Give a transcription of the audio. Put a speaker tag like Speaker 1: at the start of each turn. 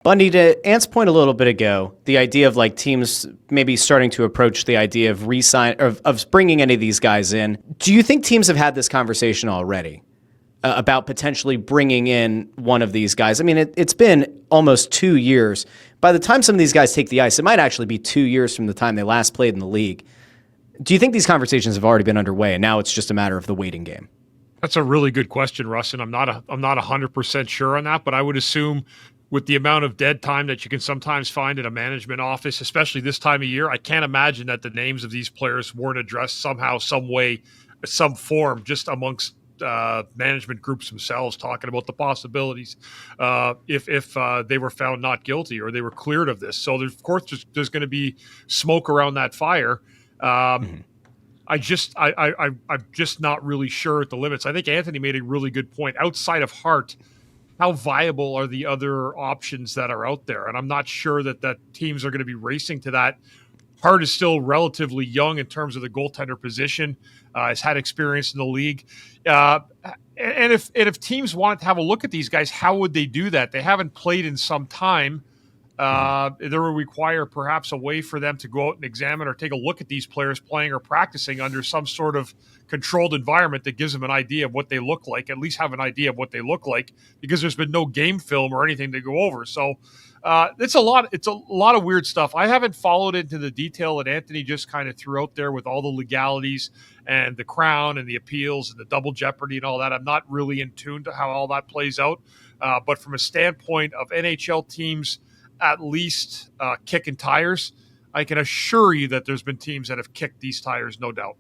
Speaker 1: Bundy, to Ant's point a little bit ago, the idea of like teams maybe starting to approach the idea of of bringing any of these guys in. Do you think teams have had this conversation already about potentially bringing in one of these guys? I mean, it's been almost 2 years. By the time some of these guys take the ice, it might actually be 2 years from the time they last played in the league. Do you think these conversations have already been underway and now it's just a matter of the waiting game?
Speaker 2: That's a really good question, Russ, and I'm not 100% sure on that, but I would assume with the amount of dead time that you can sometimes find in a management office, especially this time of year, I can't imagine that the names of these players weren't addressed somehow, some way, some form, just amongst management groups themselves, talking about the possibilities if they were found not guilty or they were cleared of this. So of course there's going to be smoke around that fire. I'm just not really sure at the limits. I think Anthony made a really good point. Outside of Hart, how viable are the other options that are out there? And I'm not sure that teams are going to be racing to that. Hart is still relatively young in terms of the goaltender position, has had experience in the league. And if teams want to have a look at these guys, how would they do that? They haven't played in some time. There will require perhaps a way for them to go out and examine or take a look at these players playing or practicing under some sort of controlled environment that gives them an idea of what they look like, at least have an idea of what they look like, because there's been no game film or anything to go over. So it's a lot of weird stuff. I haven't followed into the detail that Anthony just kind of threw out there with all the legalities and the crown and the appeals and the double jeopardy and all that. I'm not really in tune to how all that plays out. But from a standpoint of NHL teams at least kicking tires, I can assure you that there's been teams that have kicked these tires, no doubt.